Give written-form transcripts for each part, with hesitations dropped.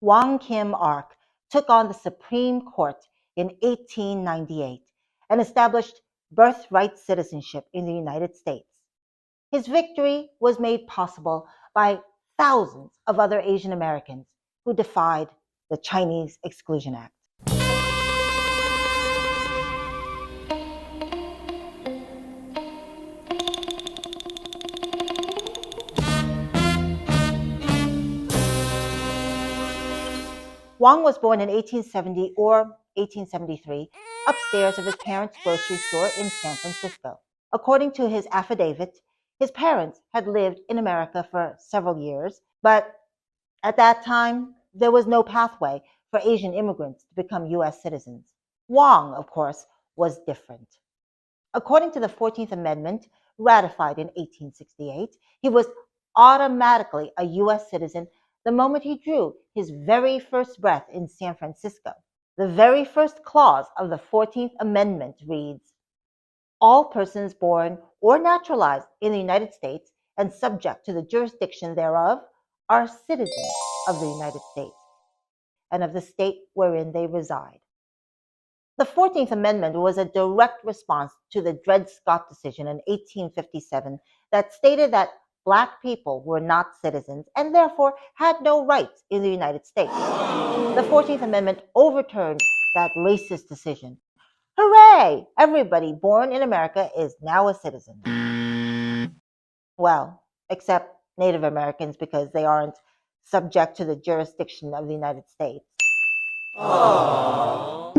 Wong Kim Ark took on the Supreme Court in 1898 and established birthright citizenship in the United States. His victory was made possible by thousands of other Asian Americans who defied the Chinese Exclusion Act. Wong was born in 1870 or 1873 upstairs of his parents' grocery store in San Francisco. According to his affidavit, his parents had lived in America for several years, but at that time, there was no pathway for Asian immigrants to become U.S. citizens. Wong, of course, was different. According to the 14th Amendment, ratified in 1868, he was automatically a U.S. citizen the moment he drew his very first breath in San Francisco. The very first clause of the 14th Amendment reads, "All persons born or naturalized in the United States and subject to the jurisdiction thereof are citizens of the United States and of the state wherein they reside." The 14th Amendment was a direct response to the Dred Scott decision in 1857 that stated that Black people were not citizens and therefore had no rights in the United States. The 14th Amendment overturned that racist decision. Hooray! Everybody born in America is now a citizen. Well, except Native Americans because they aren't subject to the jurisdiction of the United States. Aww.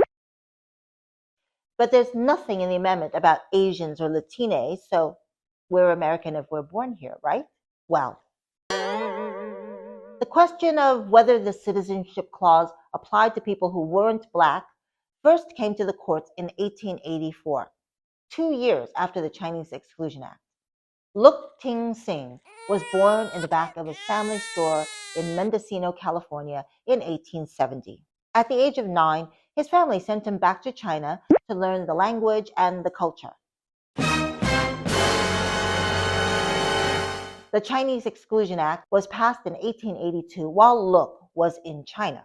But there's nothing in the amendment about Asians or Latinos, so we're American if we're born here, right? Well, the question of whether the citizenship clause applied to people who weren't Black first came to the courts in 1884, 2 years after the Chinese Exclusion Act. Luk Ting Sing was born in the back of his family store in Mendocino, California in 1870. At the age of 9, his family sent him back to China to learn the language and the culture. The Chinese Exclusion Act was passed in 1882 while Luk was in China.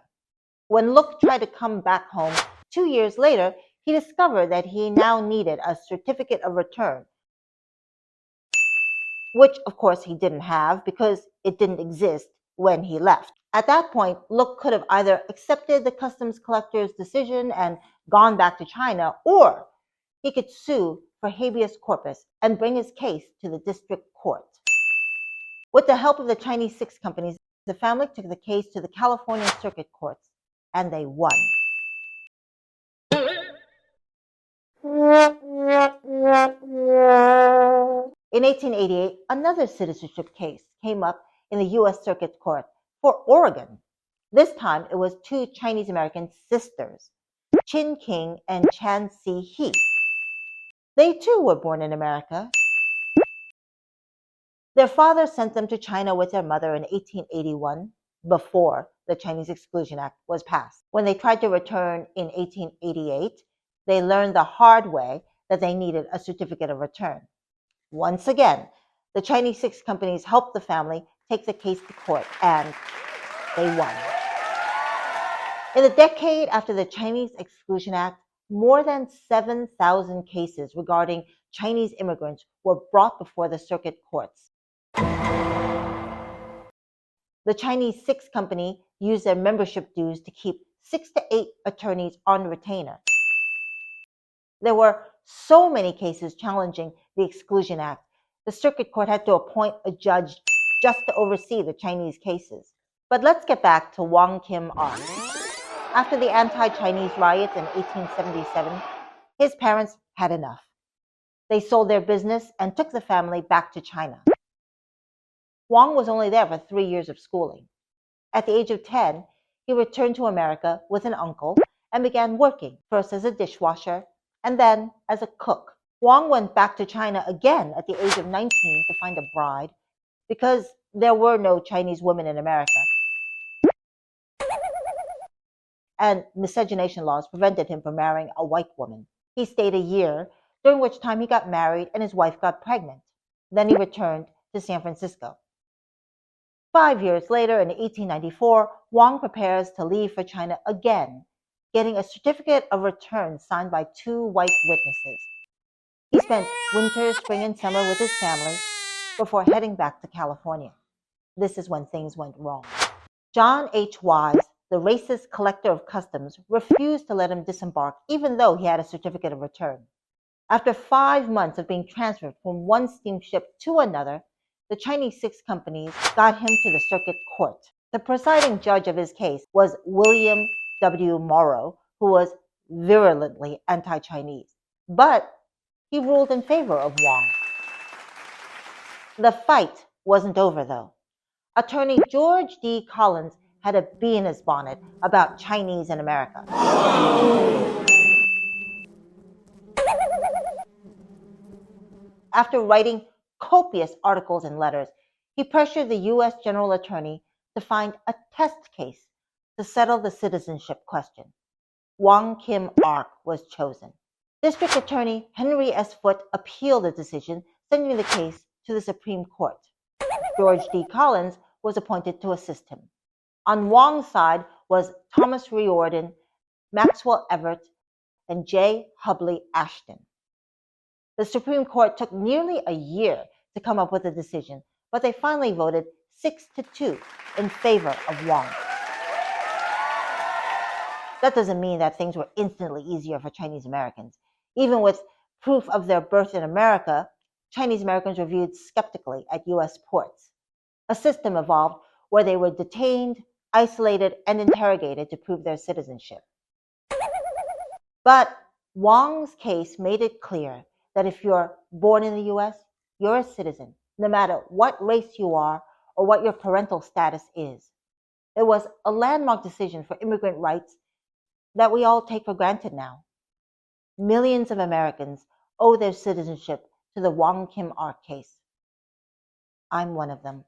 When Luk tried to come back home 2 years later, he discovered that he now needed a certificate of return, which of course he didn't have because it didn't exist when he left. At that point, Luk could have either accepted the customs collector's decision and gone back to China, or he could sue for habeas corpus and bring his case to the district court. With the help of the Chinese 6 companies, the family took the case to the California Circuit Courts, and they won. In 1888, another citizenship case came up in the U.S. Circuit Court for Oregon. This time, it was 2 Chinese American sisters, Chin King and Chan Si Hee. They too were born in America. Their father sent them to China with their mother in 1881, before the Chinese Exclusion Act was passed. When they tried to return in 1888, they learned the hard way that they needed a certificate of return. Once again, the Chinese 6 companies helped the family take the case to court, and they won. In the decade after the Chinese Exclusion Act, more than 7,000 cases regarding Chinese immigrants were brought before the circuit courts. The Chinese 6 company used their membership dues to keep 6 to 8 attorneys on retainer. There were so many cases challenging the Exclusion Act, the circuit court had to appoint a judge just to oversee the Chinese cases. But let's get back to Wong Kim Ark. After the anti-Chinese riots in 1877, his parents had enough. They sold their business and took the family back to China. Wong was only there for 3 years of schooling. At the age of 10, he returned to America with an uncle and began working, first as a dishwasher and then as a cook. Wong went back to China again at the age of 19 to find a bride because there were no Chinese women in America, and miscegenation laws prevented him from marrying a white woman. He stayed a year, during which time he got married and his wife got pregnant. Then he returned to San Francisco. 5 years later, in 1894, Wong prepares to leave for China again, getting a certificate of return signed by 2 white witnesses. He spent winter, spring, and summer with his family before heading back to California. This is when things went wrong. John H. Wise, the racist collector of customs, refused to let him disembark even though he had a certificate of return. After 5 months of being transferred from one steamship to another, the Chinese 6 companies got him to the circuit court. The presiding judge of his case was William W. Morrow, who was virulently anti-Chinese, but he ruled in favor of Wong. The fight wasn't over, though. Attorney George D. Collins had a bee in his bonnet about Chinese in America. After writing copious articles and letters, he pressured the U.S. General Attorney to find a test case to settle the citizenship question. Wong Kim Ark was chosen. District Attorney Henry S. Foote appealed the decision, sending the case to the Supreme Court. George D. Collins was appointed to assist him. On Wong's side was Thomas Riordan, Maxwell Everett, and J. Hubley Ashton. The Supreme Court took nearly a year to come up with a decision, but they finally voted 6-2 in favor of Wong. That doesn't mean that things were instantly easier for Chinese Americans. Even with proof of their birth in America, Chinese Americans were viewed skeptically at U.S. ports. A system evolved where they were detained, isolated, and interrogated to prove their citizenship. But Wong's case made it clear that if you're born in the U.S., you're a citizen, no matter what race you are or what your parental status is. It was a landmark decision for immigrant rights that we all take for granted now. Millions of Americans owe their citizenship to the Wong Kim Ark case. I'm one of them.